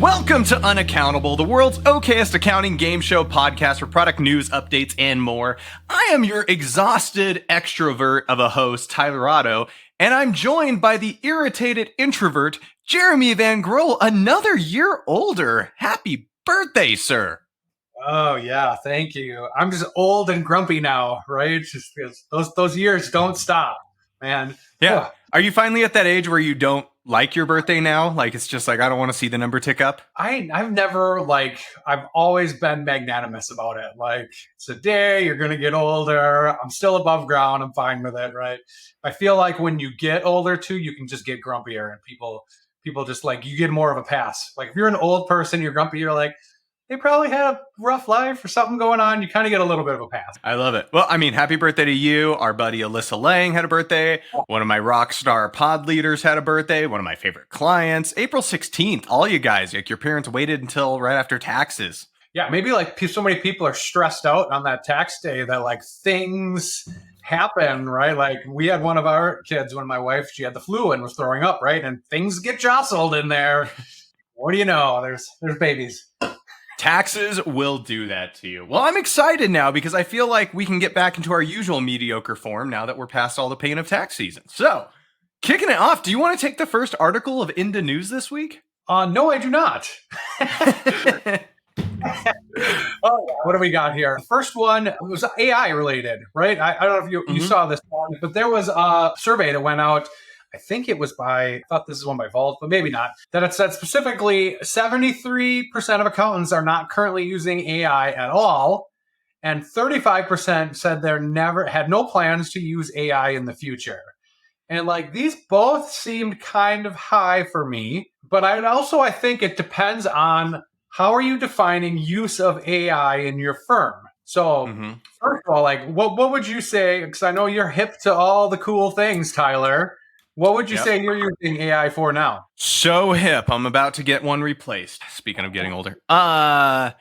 Welcome to UnAccountable, the world's okayest accounting game show podcast for product news, updates, and more. I am your exhausted extrovert of a host, Tyler Otto, and I'm joined by the irritated introvert, Jeremy Van Grohl, another year older. Happy birthday, sir. Oh, yeah, thank you. I'm just old and grumpy now, right? Just because those years don't stop, man. Yeah. Are you finally at that age where you don't like your birthday now? Like, it's just like, I don't want to see the number tick up? I've never, I've always been magnanimous about it. Like, it's a day, you're going to get older. I'm still above ground. I'm fine with it, right? I feel like when you get older, too, you can just get grumpier. And people just, like, you get more of a pass. Like, if you're an old person, you're grumpy, you're like, they probably had a rough life or something going on. You kind of get a little bit of a pass. I love it. Well, I mean, happy birthday to you. Our buddy Alyssa Lang had a birthday. One of my rock star pod leaders had a birthday. One of my favorite clients. April 16th. All you guys, like your parents waited until right after taxes. Yeah, maybe like so many people are stressed out on that tax day that like things happen, right? Like we had one of our kids, when my wife, she had the flu and was throwing up, right? And things get jostled in there. What do you know? There's babies. Taxes will do that to you. Well, I'm excited now because I feel like we can get back into our usual mediocre form now that we're past all the pain of tax season. So, kicking it off, do you want to take the first article of Inda News this week? No, I do not. Oh, what do we got here? The first one was AI related, right? I don't know if you saw this one, but there was a survey that went out. I think it was I thought this is one by Vault, but maybe not. That it said specifically 73% of accountants are not currently using AI at all. And 35% said had no plans to use AI in the future. And like these both seemed kind of high for me. But I think it depends on how are you defining use of AI in your firm. So first of all, like what would you say? Because I know you're hip to all the cool things, Tyler. What would you say you're using AI for now? So hip. I'm about to get one replaced. Speaking of getting older. I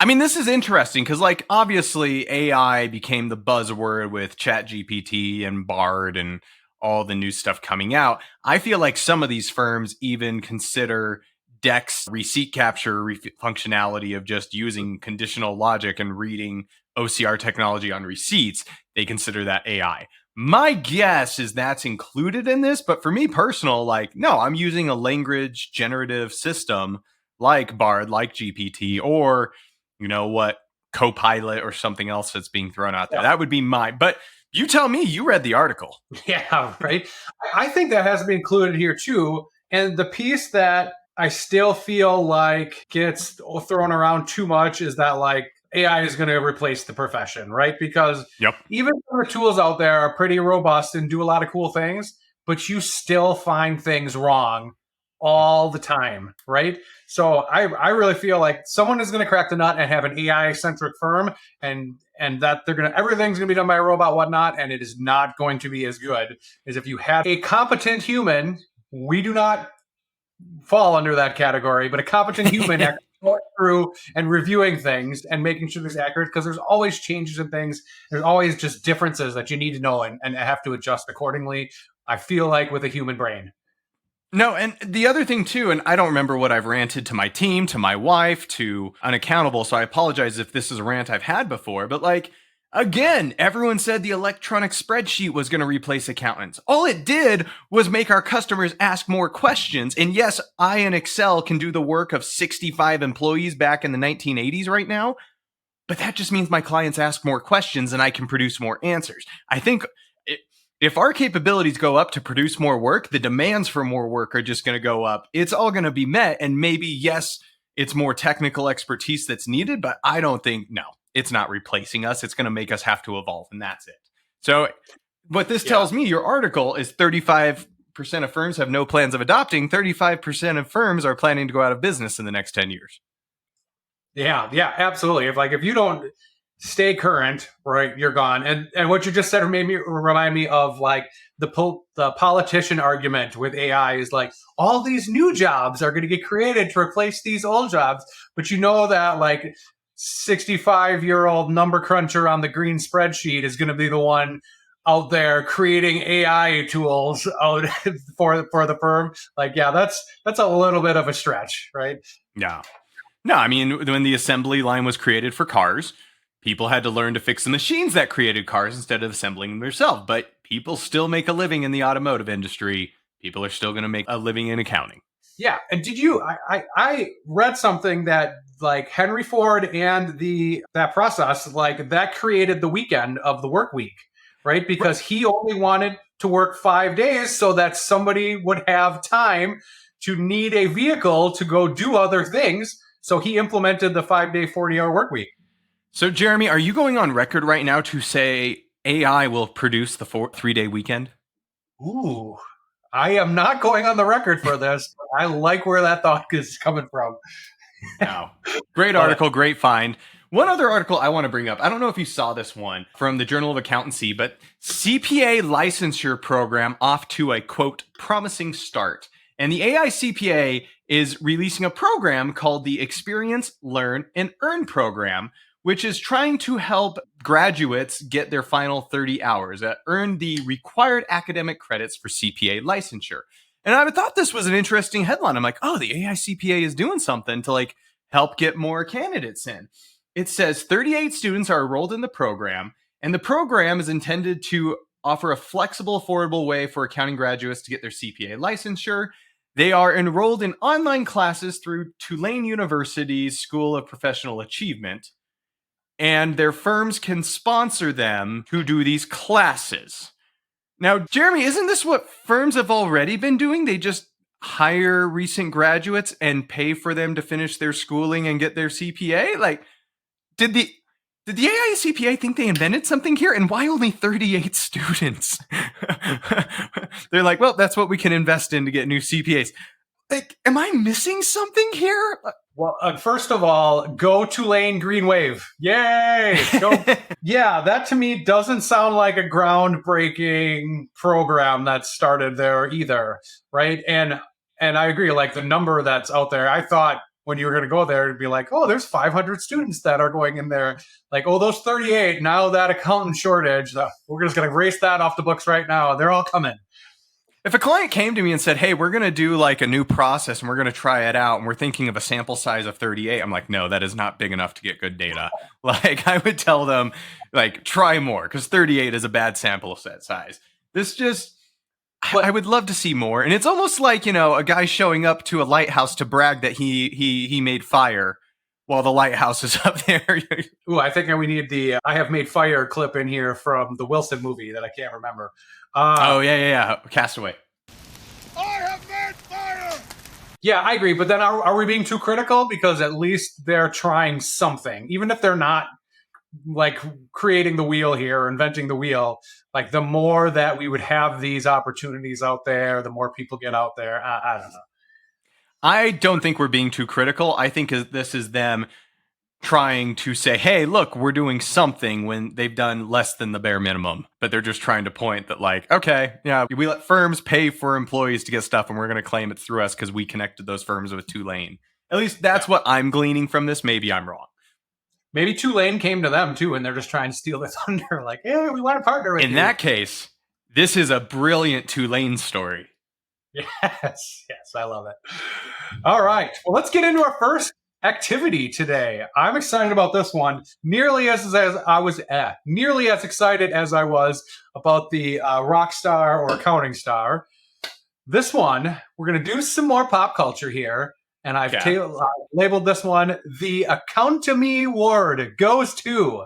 mean, this is interesting because, like, obviously AI became the buzzword with ChatGPT and Bard and all the new stuff coming out. I feel like some of these firms even consider Dex receipt capture functionality of just using conditional logic and reading OCR technology on receipts. They consider that AI. My guess is that's included in this, but for me personal, like, no, I'm using a language generative system like Bard, like GPT, or, you know what, Copilot or something else that's being thrown out there. Yeah. That would be mine. But you tell me, you read the article. Yeah, right. I think that has to be included here too. And the piece that I still feel like gets thrown around too much is that like AI is going to replace the profession, right? Because even the tools out there are pretty robust and do a lot of cool things, but you still find things wrong all the time, right? So I really feel like someone is going to crack the nut and have an AI-centric firm and that everything's going to be done by a robot, whatnot, and it is not going to be as good as if you have a competent human. We do not fall under that category, but a competent human actually going through and reviewing things and making sure it's accurate, because there's always changes in things. There's always just differences that you need to know and have to adjust accordingly. I feel like with a human brain. No, and the other thing too, and I don't remember what I've ranted to my team, to my wife, to UnAccountable, so I apologize if this is a rant I've had before, but like, again, everyone said the electronic spreadsheet was going to replace accountants. All it did was make our customers ask more questions. And yes, I in Excel can do the work of 65 employees back in the 1980s right now, but that just means my clients ask more questions and I can produce more answers. I think if our capabilities go up to produce more work, the demands for more work are just going to go up. It's all going to be met. And maybe, yes, it's more technical expertise that's needed, but I don't think, no. It's not replacing us. It's going to make us have to evolve, and that's it. So what this tells me, your article is 35% of firms have no plans of adopting. 35% of firms are planning to go out of business in the next 10 years. Yeah, absolutely. If you don't stay current, right, you're gone. And what you just said remind me of like the politician argument with AI is like all these new jobs are going to get created to replace these old jobs, but you know that like 65-year-old number cruncher on the green spreadsheet is going to be the one out there creating AI tools out for the firm. Like, yeah, that's a little bit of a stretch, right? Yeah. No, I mean, when the assembly line was created for cars, people had to learn to fix the machines that created cars instead of assembling them themselves. But people still make a living in the automotive industry. People are still going to make a living in accounting. Yeah. And did you, I read something that like Henry Ford and that process, like that created the weekend of the work week, right? Because he only wanted to work 5 days so that somebody would have time to need a vehicle to go do other things. So he implemented the 5-day, 40-hour work week. So, Jeremy, are you going on record right now to say AI will produce the 3-day weekend? Ooh, I am not going on the record for this. I like where that thought is coming from. No. Great article, great find. One other article I want to bring up. I don't know if you saw this one from the Journal of Accountancy, but CPA licensure program off to a, quote, promising start. And the AI CPA is releasing a program called the Experience, Learn, and Earn program, which is trying to help graduates get their final 30 hours, earn the required academic credits for CPA licensure. And I thought this was an interesting headline. I'm like, oh, the AI CPA is doing something to like help get more candidates in. It says 38 students are enrolled in the program, and the program is intended to offer a flexible, affordable way for accounting graduates to get their CPA licensure. They are enrolled in online classes through Tulane University's School of Professional Achievement, and their firms can sponsor them to do these classes. Now, Jeremy, isn't this what firms have already been doing? They just hire recent graduates and pay for them to finish their schooling and get their CPA? Like, did the AI CPA think they invented something here? And why only 38 students? They're like, well, that's what we can invest in to get new CPAs. Like, am I missing something here? Well, first of all, go Tulane Green Wave. Yay! Go. Yeah, that to me doesn't sound like a groundbreaking program that started there either, right? And I agree, like the number that's out there, I thought when you were going to go there, it'd be like, oh, there's 500 students that are going in there. Like, oh, those 38, now that accountant shortage, we're just going to erase that off the books right now. They're all coming. If a client came to me and said, hey, we're going to do like a new process and we're going to try it out and we're thinking of a sample size of 38, I'm like, no, that is not big enough to get good data. Like, I would tell them, like, try more, because 38 is a bad sample set size. This just, I would love to see more. And it's almost like, you know, a guy showing up to a lighthouse to brag that he made fire while the lighthouse is up there. Ooh, I think we need the I have made fire clip in here from the Wilson movie that I can't remember. Yeah. Castaway. I have made fire! Yeah, I agree. But then are we being too critical? Because at least they're trying something. Even if they're not like creating the wheel here or inventing the wheel, like the more that we would have these opportunities out there, the more people get out there. I don't know. I don't think we're being too critical. I think this is them trying to say, hey, look, we're doing something when they've done less than the bare minimum. But they're just trying to point that, like, okay, yeah, we let firms pay for employees to get stuff and we're going to claim it through us because we connected those firms with Tulane. At least that's what I'm gleaning from this. Maybe I'm wrong. Maybe Tulane came to them too and they're just trying to steal the thunder. Like, hey, we want to partner with you. In that case, this is a brilliant Tulane story. Yes, I love it. All right, well, let's get into our first activity today. I'm excited about this one, nearly as excited as I was about the rock star or accounting star. This one, we're going to do some more pop culture here, and I've labeled this one the Account-emy award goes to.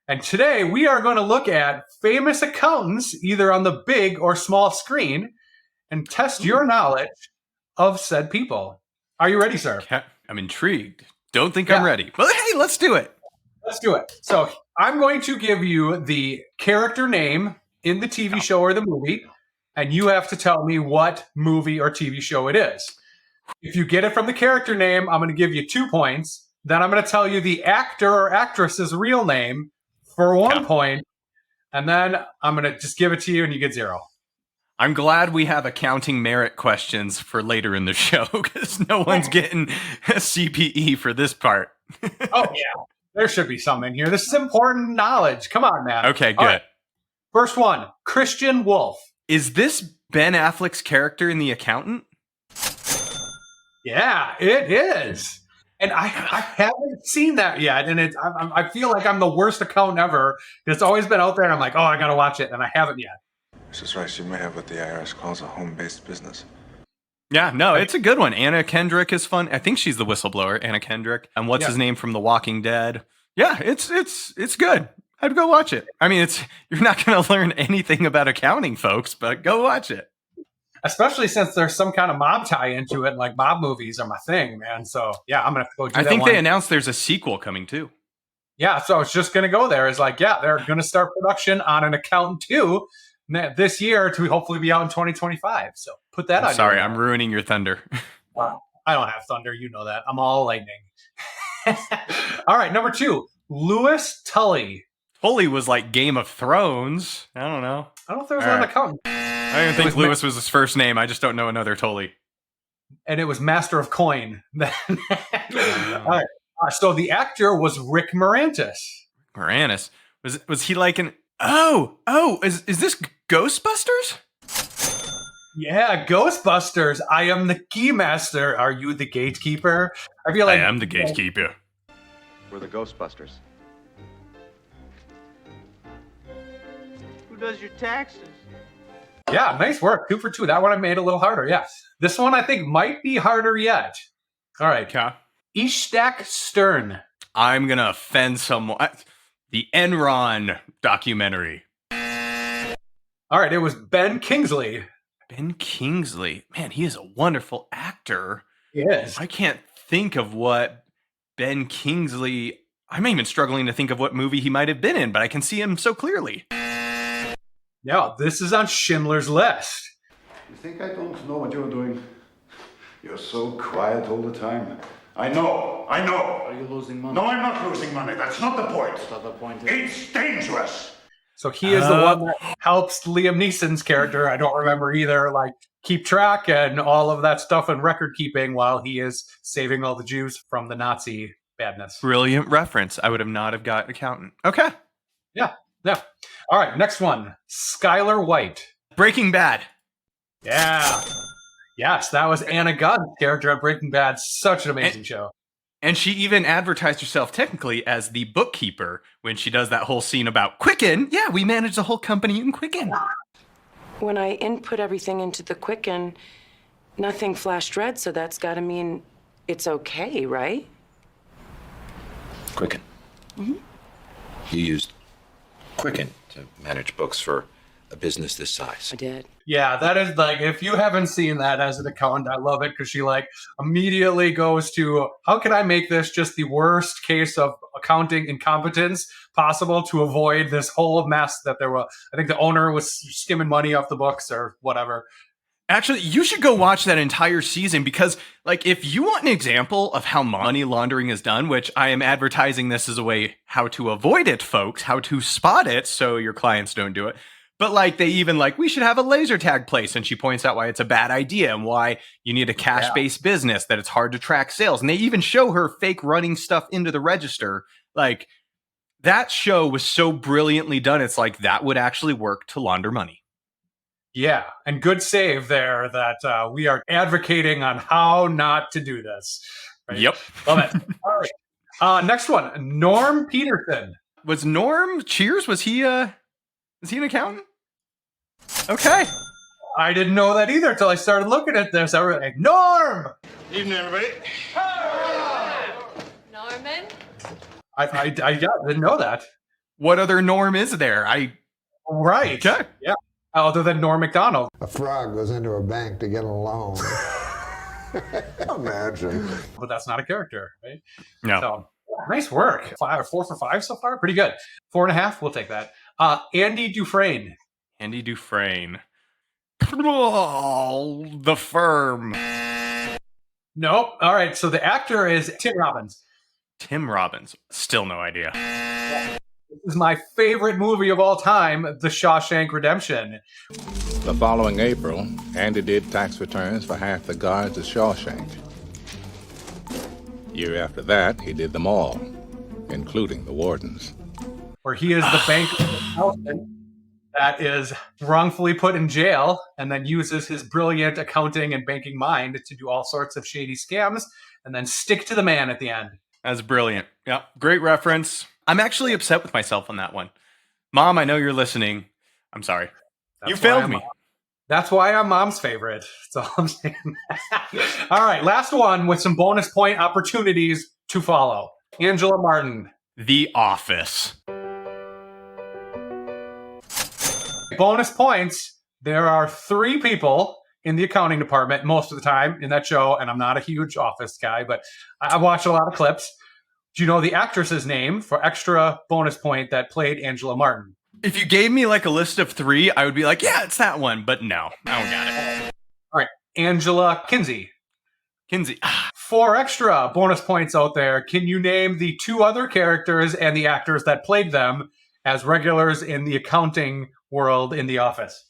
And today we are going to look at famous accountants, either on the big or small screen, and test your knowledge of said people. Are you ready, sir? I'm intrigued. Don't think I'm ready. Well, hey, let's do it. Let's do it. So I'm going to give you the character name in the TV show or the movie, and you have to tell me what movie or TV show it is. If you get it from the character name, I'm going to give you 2 points. Then I'm going to tell you the actor or actress's real name for 1 point. And then I'm going to just give it to you and you get 0. I'm glad we have accounting merit questions for later in the show because no one's getting a CPE for this part. Oh, yeah. There should be some in here. This is important knowledge. Come on, man. Okay, good. Right. First one, Christian Wolf. Is this Ben Affleck's character in The Accountant? Yeah, it is. And I haven't seen that yet. And I feel like I'm the worst accountant ever. It's always been out there, and I'm like, oh, I got to watch it. And I haven't yet. Mrs. Rice, you may have what the IRS calls a home-based business. Yeah, no, it's a good one. Anna Kendrick is fun. I think she's the whistleblower, Anna Kendrick. And what's his name from The Walking Dead? Yeah, it's good. I'd go watch it. I mean, you're not going to learn anything about accounting, folks, but go watch it. Especially since there's some kind of mob tie into it, and like mob movies are my thing, man. So yeah, I'm gonna go do that. I think they announced there's a sequel coming too. Yeah, so I was just gonna go there. It's like, yeah, they're gonna start production on an Accountant 2 this year to hopefully be out in 2025. So put that on. Sorry, I'm ruining your thunder. I don't have thunder, you know that. I'm all lightning. All right, number 2, Louis Tully. Tully was like Game of Thrones. I don't know. I don't know if there was an accountant. I don't even think Louis was his first name. I just don't know another Tully. And it was Master of Coin. All right. So the actor was Rick Moranis. Moranis. Was he like an... is this Ghostbusters? Yeah, Ghostbusters. I am the keymaster. Are you the gatekeeper? I feel like I am the gatekeeper. We're the Ghostbusters. Who does your taxes? Yeah, nice work. 2 for 2. That one I made a little harder. Yeah. This one I think might be harder yet. All right. Okay. Ishtak Stern. I'm going to offend someone. The Enron documentary. All right. It was Ben Kingsley. Ben Kingsley. Man, he is a wonderful actor. Yes. I can't think of what Ben Kingsley... I'm even struggling to think of what movie he might have been in, but I can see him so clearly. Yeah, this is on Schindler's List. You think I don't know what you're doing? You're so quiet all the time. I know. Are you losing money? No, I'm not losing money. That's not the point. That's not the point. It's dangerous. So he is the one that helps Liam Neeson's character, I don't remember either, like keep track and all of that stuff and record keeping while he is saving all the Jews from the Nazi badness. Brilliant reference. I would have not have got accountant. Okay. Yeah. All right, next one. Skylar White. Breaking Bad. Yeah. Yes, that was Anna Gunn's character at Breaking Bad. Such an amazing show. And she even advertised herself technically as the bookkeeper when she does that whole scene about Quicken. Yeah, we manage the whole company in Quicken. When I input everything into the Quicken, nothing flashed red, so that's got to mean it's okay, right? Quicken. Mm-hmm. You used Quicken to manage books for a business this size. I did. Yeah, that is like, if you haven't seen that as an accountant, I love it because she like immediately goes to, how can I make this just the worst case of accounting incompetence possible to avoid this whole mess that there was. I think the owner was skimming money off the books or whatever. Actually, you should go watch that entire season because, like, if you want an example of how money laundering is done, which I am advertising this as a way how to avoid it, folks, how to spot it so your clients don't do it. But, like, they even, like, we should have a laser tag place. And she points out why it's a bad idea and why you need a cash-based business, that it's hard to track sales. And they even show her fake running stuff into the register. Like, that show was so brilliantly done. It's like, that would actually work to launder money. Yeah, and good save there that we are advocating on how not to do this. Right? Yep. Love it. All right. Next one, Norm Peterson. Was Norm Cheers? Was he an accountant? Okay. I didn't know that either until I started looking at this. I was like, Norm! Evening, everybody. Norman? I didn't know that. What other Norm is there? Right. Okay. Yeah. Other than Norm Macdonald. A frog goes into a bank to get a loan. Imagine. But that's not a character, right? No. So, nice work. 4 for 5 so far. Pretty good. 4.5. We'll take that. Andy Dufresne. Andy Dufresne. Oh, The Firm. Nope. All right. So the actor is Tim Robbins. Tim Robbins. Still no idea. This is my favorite movie of all time, The Shawshank Redemption. The following April, Andy did tax returns for half the guards at Shawshank. Year after that, he did them all, including the wardens. Where he is the bank accountant. that is wrongfully put in jail and then uses his brilliant accounting and banking mind to do all sorts of shady scams and then stick to the man at the end. That's brilliant. Yeah, great reference. I'm actually upset with myself on that one. Mom, I know you're listening. I'm sorry. You failed me. That's why I'm Mom's favorite. That's all I'm saying. All right, last one with some bonus point opportunities to follow. Angela Martin. The Office. Bonus points. There are 3 people in the accounting department most of the time in that show, and I'm not a huge Office guy, but I watch a lot of clips. Do you know the actress's name for extra bonus point that played Angela Martin? If you gave me like a list of 3, I would be like, yeah, it's that one. But no, I don't got it. All right, Angela Kinsey. Kinsey. 4 extra bonus points out there. Can you name the 2 other characters and the actors that played them as regulars in the accounting world in The Office?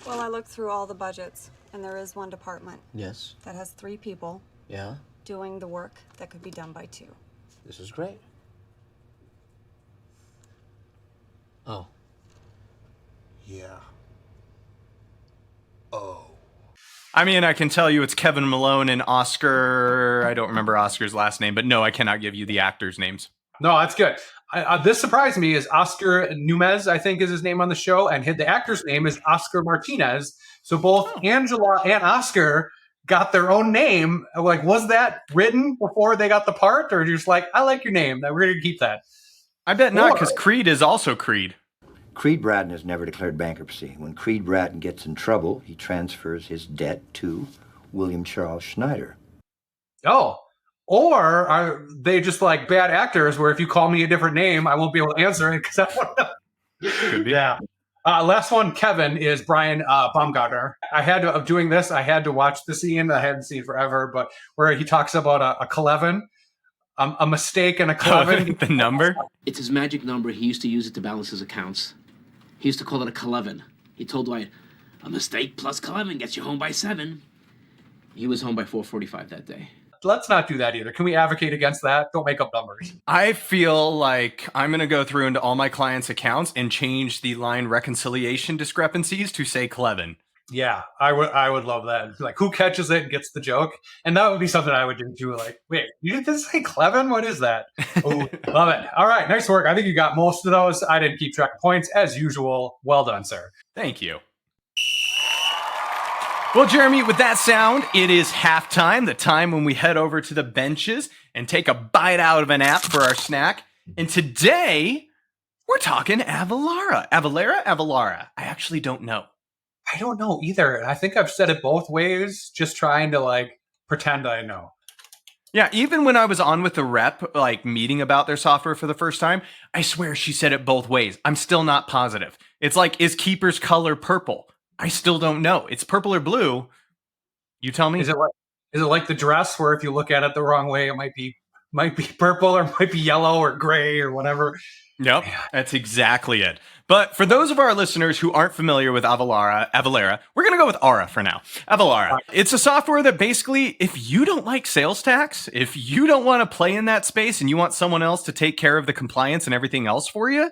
Well, I looked through all the budgets, and there is one department. Yes. That has 3 people. Yeah. Doing the work that could be done by 2. This is great. Oh. Yeah. Oh. I mean, I can tell you it's Kevin Malone and Oscar. I don't remember Oscar's last name, but no, I cannot give you the actors' names. No, that's good. This surprised me is Oscar Numez, I think is his name on the show, and the actor's name is Oscar Martinez. So both Angela and Oscar got their own name. Like, was that written before they got the part, or just like, I like your name, we're going to keep that? I bet not, because Creed is also Creed. Creed Bratton has never declared bankruptcy. When Creed Bratton gets in trouble, he transfers his debt to William Charles Schneider. Oh. Or are they just like bad actors where if you call me a different name, I won't be able to answer it because I won't know. Could be. Yeah. Last one, Kevin, is Brian Baumgartner. I had to watch the scene. I hadn't seen forever, but where he talks about a Clevin, a mistake and a Clevin. The number? It's his magic number. He used to use it to balance his accounts. He used to call it a Clevin. He told Dwight, a mistake plus Clevin gets you home by 7. He was home by 4:45 that day. Let's not do that either. Can we advocate against that? Don't make up numbers. I feel like I'm going to go through into all my clients' accounts and change the line reconciliation discrepancies to say Clevin. Yeah, I would love that. Like, who catches it and gets the joke? And that would be something I would do too. Like, wait, you did this say Clevin? What is that? Oh, love it. All right, nice work. I think you got most of those. I didn't keep track of points as usual. Well done, sir. Thank you. Well, Jeremy, with that sound, it is halftime, the time when we head over to the benches and take a bite out of an app for our snack. And today, we're talking Avalara. Avalara? I actually don't know. I don't know either. I think I've said it both ways, just trying to like pretend I know. Yeah, even when I was on with the rep, like meeting about their software for the first time, I swear she said it both ways. I'm still not positive. It's like, is Keeper's color purple? I still don't know. It's purple or blue. You tell me. Is it like the dress where if you look at it the wrong way, it might be purple or might be yellow or gray or whatever? Nope, that's exactly it. But for those of our listeners who aren't familiar with Avalara, we're going to go with Aura for now. Avalara. It's a software that basically, if you don't like sales tax, if you don't want to play in that space and you want someone else to take care of the compliance and everything else for you,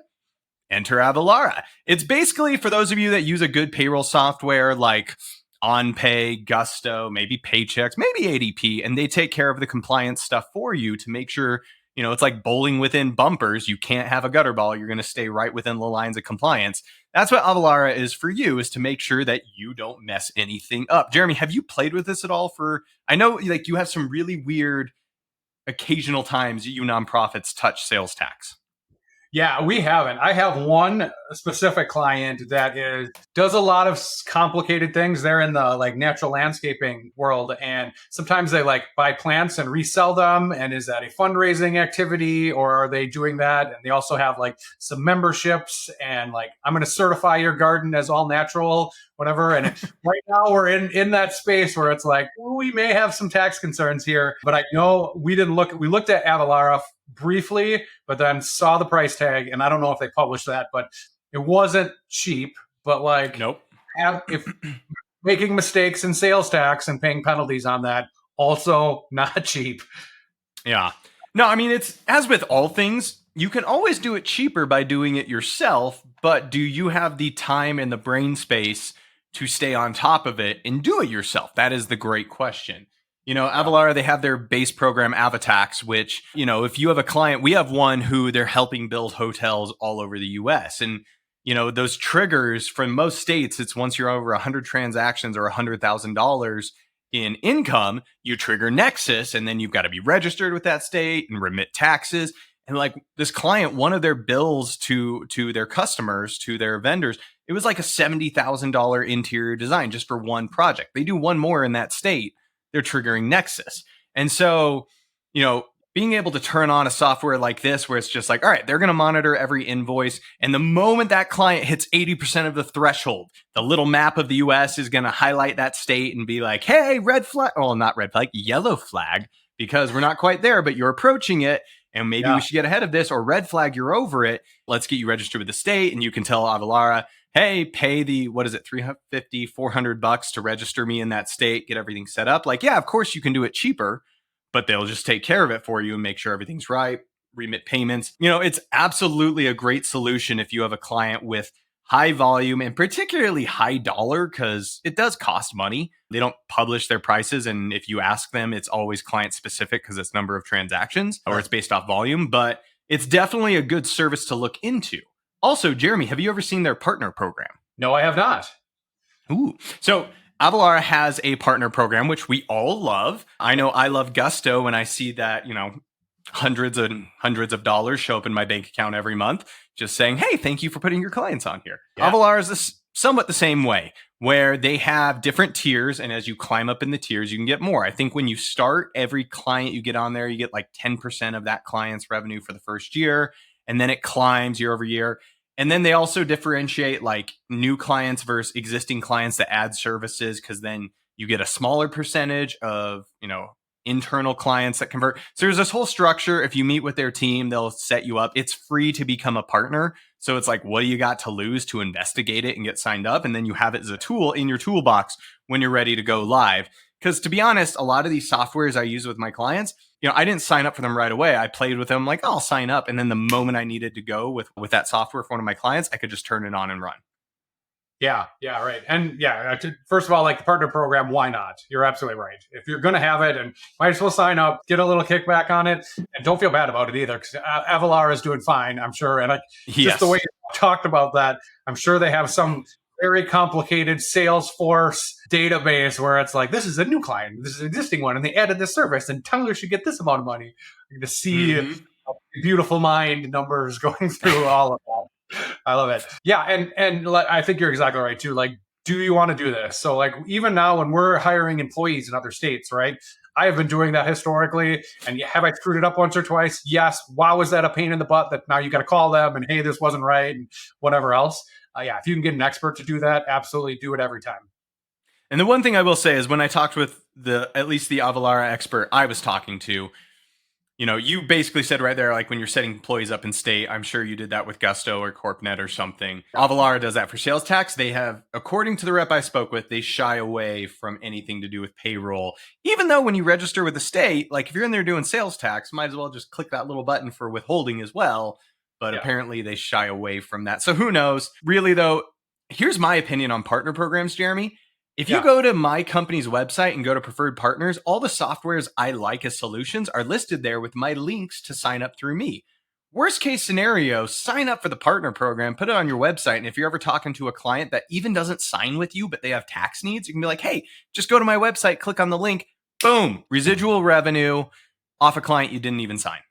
enter Avalara. It's basically for those of you that use a good payroll software like OnPay, Gusto, maybe Paychecks, maybe ADP, and they take care of the compliance stuff for you to make sure, you know, it's like bowling within bumpers. You can't have a gutter ball. You're going to stay right within the lines of compliance. That's what Avalara is for you, is to make sure that you don't mess anything up. Jeremy, have you played with this at all? I know like you have some really weird occasional times you nonprofits touch sales tax. Yeah, we haven't. I have one specific client that does a lot of complicated things. They're in the like natural landscaping world, and sometimes they like buy plants and resell them. And is that a fundraising activity, or are they doing that? And they also have like some memberships and like, I'm going to certify your garden as all natural, whatever. And right now we're in that space where it's like, well, we may have some tax concerns here, but I know we looked at Avalara briefly, but then saw the price tag, and I don't know if they published that, but it wasn't cheap. But like, nope. If making mistakes in sales tax and paying penalties on that, also not cheap. Yeah. No, I mean, it's as with all things, you can always do it cheaper by doing it yourself, but do you have the time and the brain space to stay on top of it and do it yourself? That is the great question. Avalar, they have their base program, Avatax, which, if you have a client, we have one who they're helping build hotels all over the US. And, those triggers from most states, it's once you're over 100 transactions or $100,000 in income, you trigger Nexus, and then you've got to be registered with that state and remit taxes. And like this client, one of their bills to their customers, to their vendors, it was like a $70,000 interior design just for one project. They do one more in that state, they're triggering Nexus. And so, being able to turn on a software like this, where it's just like, all right, they're going to monitor every invoice. And the moment that client hits 80% of the threshold, the little map of the US is going to highlight that state and be like, hey, red flag. Oh, not red flag, yellow flag, because we're not quite there, but you're approaching it. And maybe we should get ahead of this, or red flag, you're over it. Let's get you registered with the state. And you can tell Avalara, hey, pay the, $350, $400 to register me in that state, get everything set up. Like, yeah, of course you can do it cheaper, but they'll just take care of it for you and make sure everything's right, remit payments. It's absolutely a great solution if you have a client with high volume and particularly high dollar, because it does cost money. They don't publish their prices. And if you ask them, it's always client specific because it's number of transactions or it's based off volume, but it's definitely a good service to look into. Also, Jeremy, have you ever seen their partner program? No, I have not. Ooh. So Avalar has a partner program, which we all love. I know I love Gusto when I see that, hundreds and hundreds of dollars show up in my bank account every month, just saying, hey, thank you for putting your clients on here. Yeah. Avalar is somewhat the same way, where they have different tiers. And as you climb up in the tiers, you can get more. I think when you start, every client you get on there, you get like 10% of that client's revenue for the first year. And then it climbs year over year. And then they also differentiate like new clients versus existing clients that add services, because then you get a smaller percentage of, internal clients that convert. So there's this whole structure. If you meet with their team, they'll set you up. It's free to become a partner. So it's like, what do you got to lose to investigate it and get signed up? And then you have it as a tool in your toolbox when you're ready to go live. Because to be honest, a lot of these softwares I use with my clients, I didn't sign up for them right away. I played with them like, oh, I'll sign up. And then the moment I needed to go with that software for one of my clients, I could just turn it on and run. Yeah, right. And first of all, like the partner program, why not? You're absolutely right. If you're going to have it, and might as well sign up, get a little kickback on it, and don't feel bad about it either, because Avalar is doing fine, I'm sure. And just the way you talked about that, I'm sure they have some very complicated Salesforce database where it's like, this is a new client, this is an existing one, and they added this service, and Tyler should get this amount of money. To see beautiful mind numbers going through all of that. I love it. Yeah, and I think you're exactly right too. Like, do you want to do this? So like, even now when we're hiring employees in other states, right? I have been doing that historically. And have I screwed it up once or twice? Yes. Why was that a pain in the butt that now you got to call them and, hey, this wasn't right, and whatever else. If you can get an expert to do that, absolutely do it every time. And the one thing I will say is when I talked with at least the Avalara expert I was talking to, you basically said right there, like when you're setting employees up in state, I'm sure you did that with Gusto or CorpNet or something. Avalara does that for sales tax. They have, according to the rep I spoke with, they shy away from anything to do with payroll. Even though when you register with the state, like if you're in there doing sales tax, might as well just click that little button for withholding as well. But apparently they shy away from that. So who knows? Really though, here's my opinion on partner programs, Jeremy. If you go to my company's website and go to preferred partners, all the softwares I like as solutions are listed there with my links to sign up through me. Worst case scenario, sign up for the partner program, put it on your website. And if you're ever talking to a client that even doesn't sign with you, but they have tax needs, you can be like, hey, just go to my website, click on the link, boom, residual revenue off a client you didn't even sign.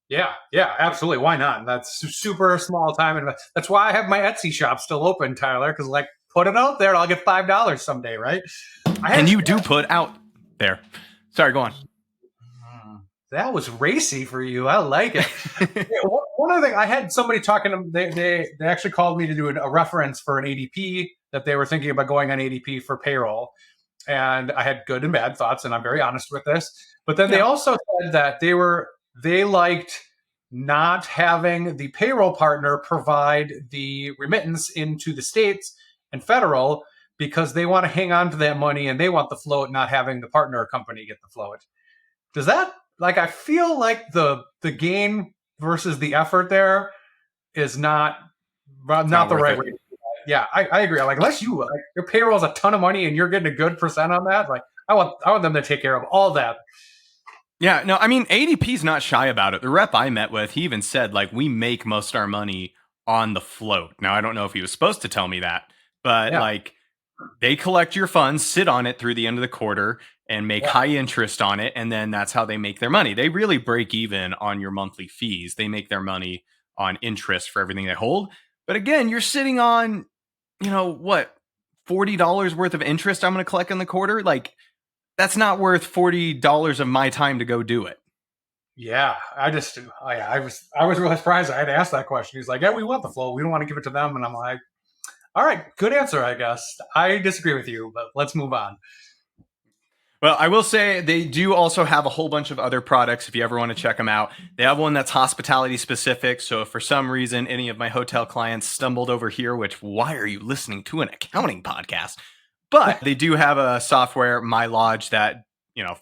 Yeah, absolutely. Why not? That's super small time. And that's why I have my Etsy shop still open, Tyler, because like, put it out there and I'll get $5 someday, right? And you do put out there. Sorry, go on. That was racy for you. I like it. One other thing, I had somebody talking to them. They actually called me to do a reference for an ADP that they were thinking about going on ADP for payroll. And I had good and bad thoughts, and I'm very honest with this. But then they also said that they liked not having the payroll partner provide the remittance into the states and federal, because they want to hang on to that money and they want the float, not having the partner company get the float. Does that, like, I feel like the gain versus the effort there is not not the worth right it. way to do that. Yeah, I agree. Like, unless you, like, your payroll is a ton of money and you're getting a good percent on that, like, I want them to take care of all that. Yeah, no, I mean, ADP's not shy about it. The rep I met with, he even said, like, we make most of our money on the float. Now, I don't know if he was supposed to tell me that, but like, they collect your funds, sit on it through the end of the quarter, and make high interest on it, and then that's how they make their money. They really break even on your monthly fees. They make their money on interest for everything they hold. But again, you're sitting on, what, $40 worth of interest I'm going to collect in the quarter? Like, that's not worth $40 of my time to go do it. Yeah, I was really surprised I had to ask that question. He's like, yeah, we want the flow. We don't want to give it to them. And I'm like, all right, good answer, I guess. I disagree with you, but let's move on. Well, I will say they do also have a whole bunch of other products if you ever want to check them out. They have one that's hospitality specific. So if for some reason any of my hotel clients stumbled over here, which why are you listening to an accounting podcast? But they do have a software, My Lodge, that,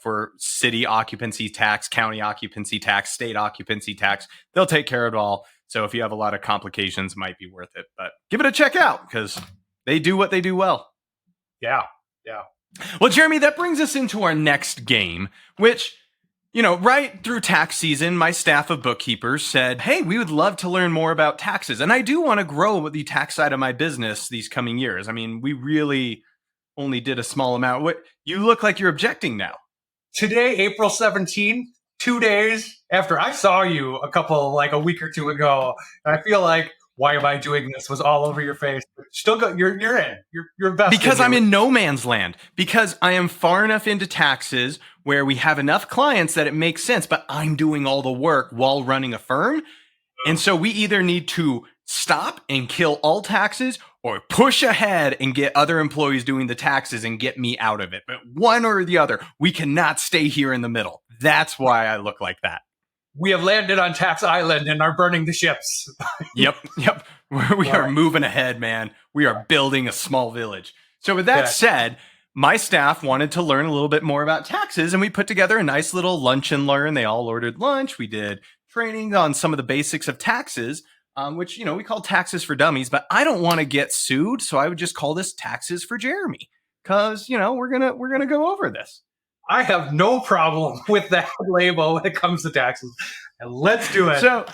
for city occupancy tax, county occupancy tax, state occupancy tax, they'll take care of it all. So if you have a lot of complications, it might be worth it. But give it a check out because they do what they do well. Yeah. Well, Jeremy, that brings us into our next game, which, right through tax season, my staff of bookkeepers said, hey, we would love to learn more about taxes. And I do want to grow the tax side of my business these coming years. I mean, we really only did a small amount. What, you look like you're objecting now. Today, April 17th, 2 days after I saw you a week or two ago, and I feel like, why am I doing this? Was all over your face. Still go. You're in. You're best. Because I'm in no man's land. Because I am far enough into taxes where we have enough clients that it makes sense, but I'm doing all the work while running a firm. And so we either need to stop and kill all taxes or push ahead and get other employees doing the taxes and get me out of it. But one or the other, we cannot stay here in the middle. That's why I look like that. We have landed on Tax Island and are burning the ships. Yep. We are moving ahead, man. We are building a small village. So with that said, my staff wanted to learn a little bit more about taxes, and we put together a nice little lunch and learn. They all ordered lunch. We did training on some of the basics of taxes, which, we call Taxes for Dummies, but I don't want to get sued, so I would just call this Taxes for Jeremy because, we're gonna go over this. I have no problem with that label when it comes to taxes. And let's do it. So,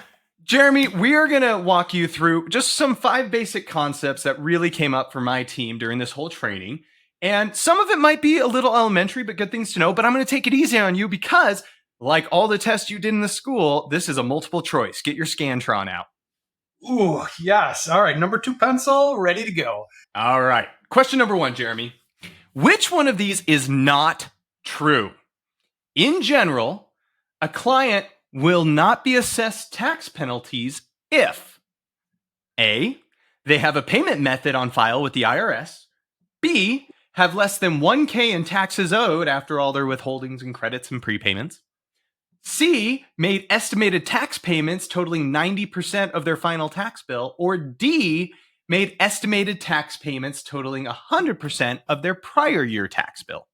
Jeremy, we are going to walk you through just some 5 basic concepts that really came up for my team during this whole training. And some of it might be a little elementary, but good things to know. But I'm going to take it easy on you because, like all the tests you did in the school, this is a multiple choice. Get your Scantron out. Ooh, yes. All right. Number 2 pencil, ready to go. All right. Question number 1, Jeremy. Which one of these is not true? In general, a client will not be assessed tax penalties if A, they have a payment method on file with the IRS, B, have less than $1,000 in taxes owed after all their withholdings and credits and prepayments, C, made estimated tax payments totaling 90% of their final tax bill, or D, made estimated tax payments totaling 100% of their prior year tax bill.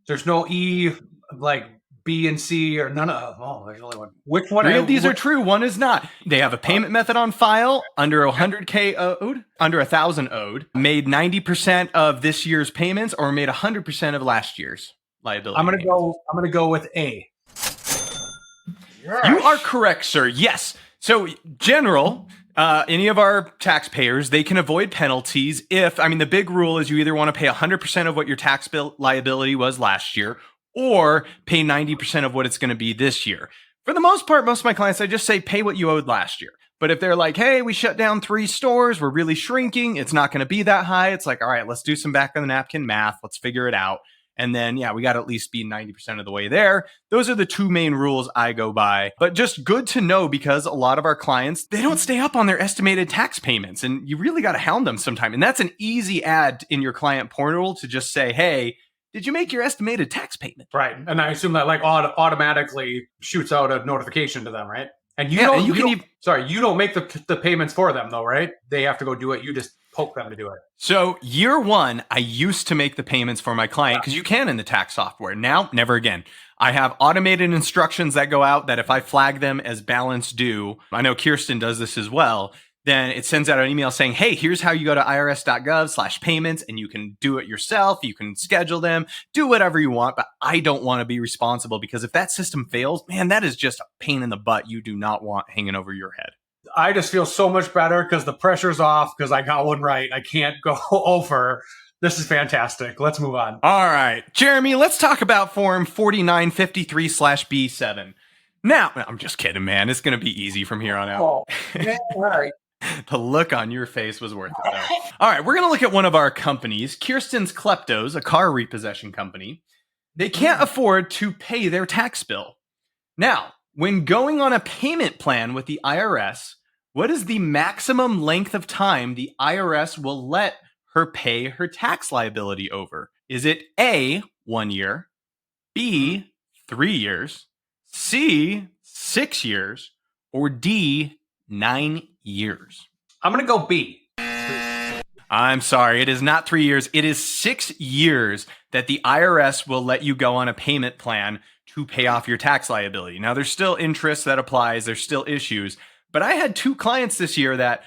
There's no E, like B and C, or none of. Oh, there's only one. Which one? 3 of these are true. 1 is not. They have a payment method on file under $100K owed, under $1,000 owed, made 90% of this year's payments, or made 100% of last year's liability. I'm gonna go with A. Yes. You are correct, sir. Yes. So, general. Any of our taxpayers, they can avoid penalties if, the big rule is you either want to pay 100% of what your tax bill liability was last year or pay 90% of what it's going to be this year. For the most part, most of my clients, I just say pay what you owed last year. But if they're like, hey, we shut down 3 stores, we're really shrinking, it's not going to be that high. It's like, all right, let's do some back of the napkin math. Let's figure it out. And then, we got to at least be 90% of the way there. Those are the 2 main rules I go by. But just good to know because a lot of our clients, they don't stay up on their estimated tax payments. And you really got to hound them sometime. And that's an easy add in your client portal to just say, hey, did you make your estimated tax payment? Right. And I assume that automatically shoots out a notification to them, right? And you don't make the payments for them though, right? They have to go do it. You just poke them to do it. So year 1, I used to make the payments for my client because you can in the tax software. Now, never again. I have automated instructions that go out that if I flag them as balance due, I know Kirsten does this as well, then it sends out an email saying, hey, here's how you go to irs.gov/payments and you can do it yourself. You can schedule them, do whatever you want, but I don't want to be responsible because if that system fails, man, that is just a pain in the butt you do not want hanging over your head. I just feel so much better because the pressure's off because I got one right. I can't go over. This is fantastic. Let's move on. All right, Jeremy, let's talk about Form 4953/B7. Now, I'm just kidding, man. It's going to be easy from here on out. Oh, man, all right. The look on your face was worth it, though. All right, we're going to look at one of our companies, Kirsten's Kleptos, a car repossession company. They can't afford to pay their tax bill. Now, when going on a payment plan with the IRS, what is the maximum length of time the IRS will let her pay her tax liability over? Is it A, 1 year, B, 3 years, C, 6 years, or D, 9 years? I'm going to go B. I'm sorry, it is not 3 years. It is 6 years that the IRS will let you go on a payment plan to pay off your tax liability. Now, there's still interest that applies. There's still issues. But I had 2 clients this year that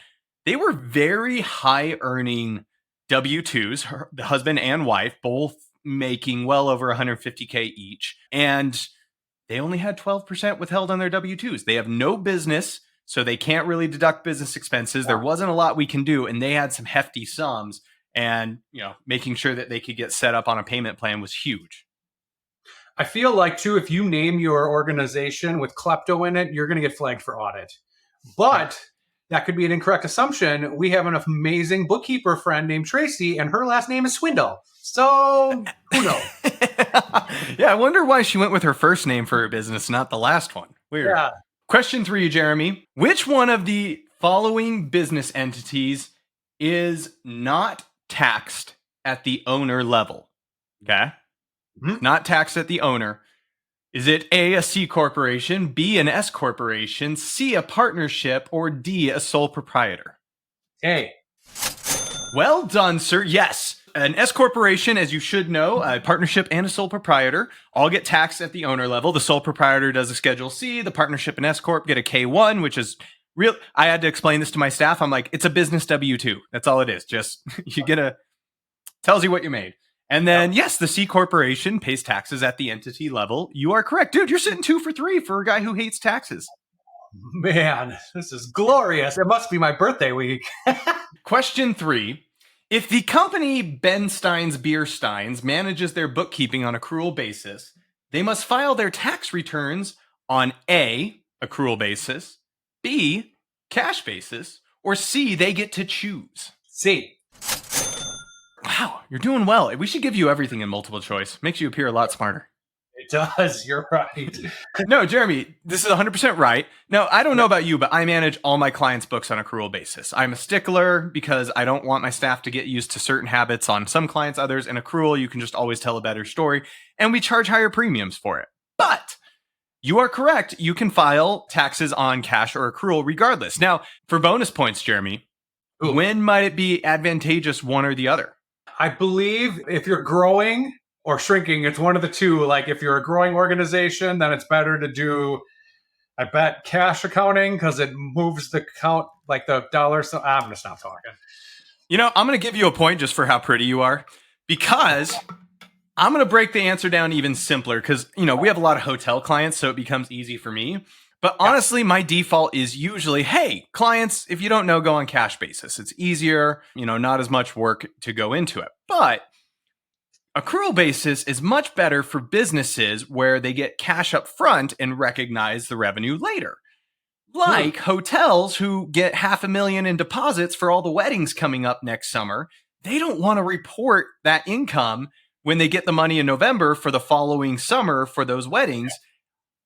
they were very high earning W-2s, the husband and wife, both making well over 150K each. And they only had 12% withheld on their W-2s. They have no business, so they can't really deduct business expenses. There wasn't a lot we can do, and they had some hefty sums. And, making sure that they could get set up on a payment plan was huge. I feel like, too, if you name your organization with klepto in it, you're going to get flagged for audit. But that could be an incorrect assumption. We have an amazing bookkeeper friend named Tracy, and her last name is Swindle. So, who knows? Yeah, I wonder why she went with her first name for her business, not the last one. Weird. Yeah. Question 3, Jeremy. Which one of the following business entities is not taxed at the owner level? Okay? Not taxed at the owner. Is it A, a C corporation, B, an S corporation, C, a partnership, or D, a sole proprietor? A. Well done, sir. Yes. An S corporation, as you should know, a partnership and a sole proprietor all get taxed at the owner level. The sole proprietor does a Schedule C. The partnership and S corp get a K1, which is real. I had to explain this to my staff. I'm like, it's a business W-2. That's all it is. Just you get tells you what you made. And then, yes, the C corporation pays taxes at the entity level. You are correct. Dude, you're sitting 2 for 3 for a guy who hates taxes. Man, this is glorious. It must be my birthday week. Question 3. If the company Ben Stein's Beer Steins manages their bookkeeping on accrual basis, they must file their tax returns on A, accrual basis, B, cash basis, or C, they get to choose. C. Wow, you're doing well. We should give you everything in multiple choice. Makes you appear a lot smarter. It does. You're right. No, Jeremy, this is 100% right. Now, I don't know about you, but I manage all my clients' books on accrual basis. I'm a stickler because I don't want my staff to get used to certain habits on some clients, others. In accrual, you can just always tell a better story, and we charge higher premiums for it. But you are correct. You can file taxes on cash or accrual regardless. Now, for bonus points, Jeremy, when might it be advantageous, one or the other? I believe if you're growing or shrinking, it's one of the two. Like if you're a growing organization, then it's better to do, I bet, cash accounting because it moves the count, like the dollars. So I'm going to stop talking. I'm going to give you a point just for how pretty you are, because I'm going to break the answer down even simpler because, we have a lot of hotel clients, so it becomes easy for me. But honestly, my default is usually, hey, clients, if you don't know, go on cash basis. It's easier, not as much work to go into it. But accrual basis is much better for businesses where they get cash up front and recognize the revenue later. Like hotels who get $500,000 in deposits for all the weddings coming up next summer. They don't want to report that income when they get the money in November for the following summer for those weddings.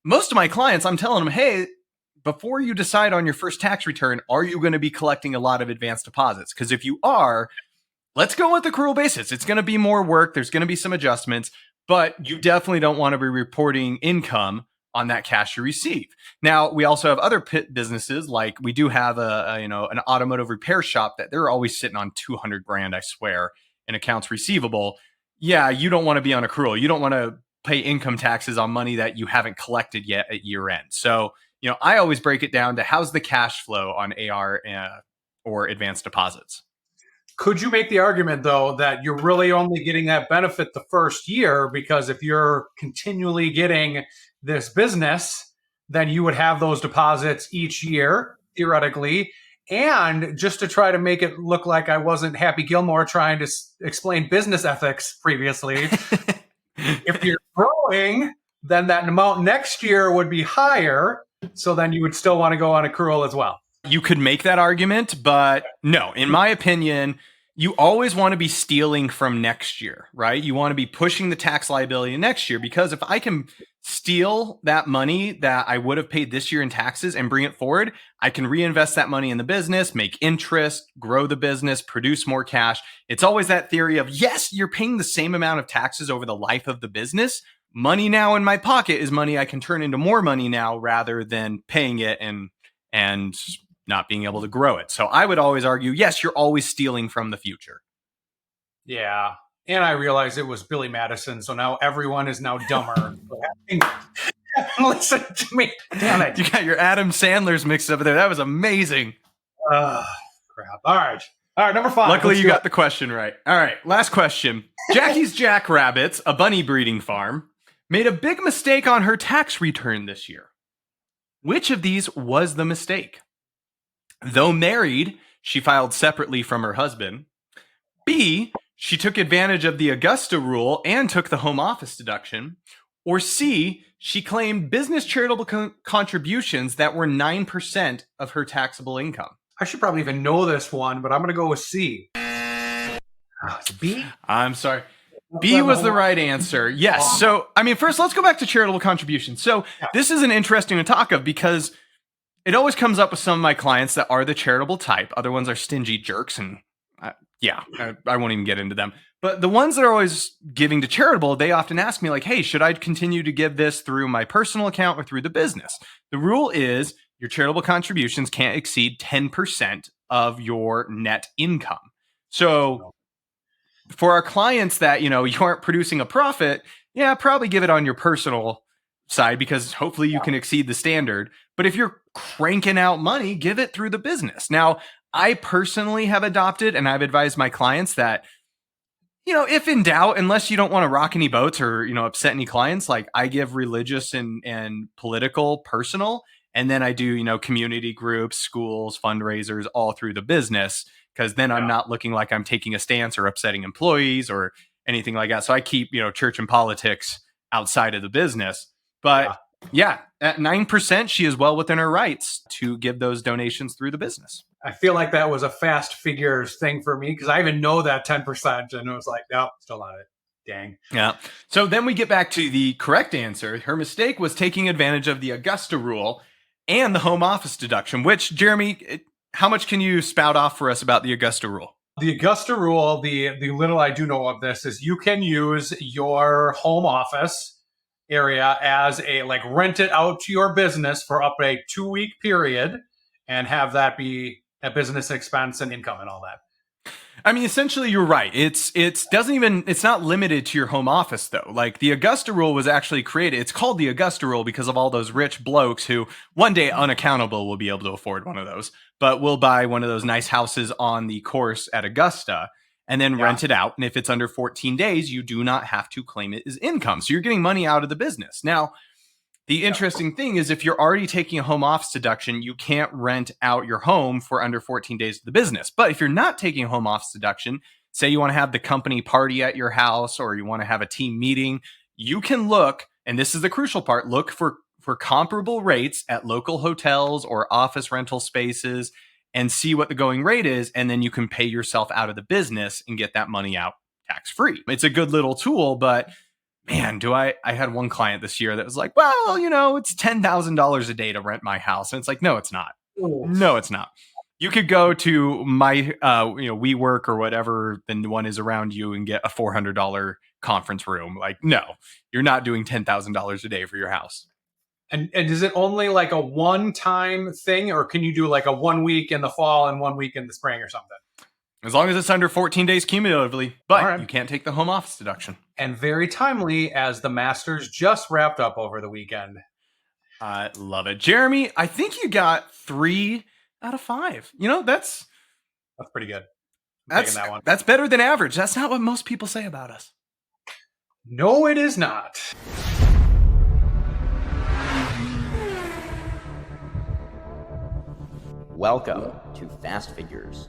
Most of my clients, I'm telling them, hey, before you decide on your first tax return, are you going to be collecting a lot of advance deposits? Because if you are, let's go with accrual basis. It's going to be more work. There's going to be some adjustments, but you definitely don't want to be reporting income on that cash you receive. Now, we also have other businesses, like we do have an automotive repair shop that they're always sitting on $200,000, I swear, in accounts receivable. Yeah, you don't want to be on accrual. You don't want to pay income taxes on money that you haven't collected yet at year end. So, I always break it down to how's the cash flow on AR or advanced deposits. Could you make the argument, though, that you're really only getting that benefit the first year? Because if you're continually getting this business, then you would have those deposits each year, theoretically. And just to try to make it look like I wasn't Happy Gilmore trying to explain business ethics previously, if you're growing, then that amount next year would be higher. So then you would still want to go on accrual as well. You could make that argument, but no, in my opinion, you always want to be stealing from next year, right? You want to be pushing the tax liability next year, because if I can steal that money that I would have paid this year in taxes and bring it forward, I can reinvest that money in the business, make interest, grow the business, produce more cash. It's always that theory of, yes, you're paying the same amount of taxes over the life of the business. Money now in my pocket is money I can turn into more money now, rather than paying it and not being able to grow it. So I would always argue, yes, you're always stealing from the future. Yeah. And I realized it was Billy Madison, so now everyone is now dumber. Listen to me. Damn it. You got your Adam Sandler's mixed up there. That was amazing. Crap. All right. Number 5. Luckily, you got the question right. All right, last question. Jackie's Jackrabbits, a bunny breeding farm, made a big mistake on her tax return this year. Which of these was the mistake? Though married, she filed separately from her husband. B, she took advantage of the Augusta rule and took the home office deduction. Or C, she claimed business charitable contributions that were 9% of her taxable income. I should probably even know this one, but I'm going to go with C. B? I'm sorry. B was the right answer. Yes. So, I mean, first, let's go back to charitable contributions. So this is an interesting to talk of, because it always comes up with some of my clients that are the charitable type. Other ones are stingy jerks, and I won't even get into them. But the ones that are always giving to charitable, they often ask me like, hey, should I continue to give this through my personal account or through the business? The rule is your charitable contributions can't exceed 10% of your net income. So for our clients that, you aren't producing a profit, probably give it on your personal side, because hopefully you can exceed the standard. But if you're cranking out money, give it through the business. Now, I personally have adopted, and I've advised my clients that, if in doubt, unless you don't want to rock any boats or, upset any clients, like I give religious and political, personal, and then I do, community groups, schools, fundraisers, all through the business, because then I'm not looking like I'm taking a stance or upsetting employees or anything like that. So I keep, church and politics outside of the business. But at 9%, she is well within her rights to give those donations through the business. I feel like that was a fast figures thing for me, because I even know that 10%, and it was like, no, still not it. Dang. Yeah. So then we get back to the correct answer. Her mistake was taking advantage of the Augusta rule and the home office deduction, which, Jeremy, how much can you spout off for us about the Augusta rule? The Augusta rule, the little I do know of this, is you can use your home office area as rent it out to your business for up to a 2-week period and have that be a business expense and income and all that. I mean, essentially, you're right. It's not limited to your home office, though. Like, the Augusta rule was actually created. It's called the Augusta rule because of all those rich blokes who one day UnAccountable will be able to afford one of those, but will buy one of those nice houses on the course at Augusta and then rent it out. And if it's under 14 days, you do not have to claim it as income. So you're getting money out of the business. Now, the interesting thing is, if you're already taking a home office deduction, you can't rent out your home for under 14 days of the business. But if you're not taking a home office deduction, say you want to have the company party at your house or you want to have a team meeting, you can look, and this is the crucial part, look for comparable rates at local hotels or office rental spaces and see what the going rate is. And then you can pay yourself out of the business and get that money out tax-free. It's a good little tool, but man, I had one client this year that was like, well, it's $10,000 a day to rent my house. And it's like, no, it's not. Ooh. No, it's not. You could go to my, WeWork or whatever the one is around you and get a $400 conference room. Like, no, you're not doing $10,000 a day for your house. And is it only like a one-time thing, or can you do like a 1 week in the fall and 1 week in the spring or something? As long as it's under 14 days cumulatively, but you can't take the home office deduction. And very timely, as the Masters just wrapped up over the weekend. I love it. Jeremy, I think you got 3 out of 5. That's That's pretty good. I'm taking that one. That's better than average. That's not what most people say about us. No, it is not. Welcome to Fast Figures.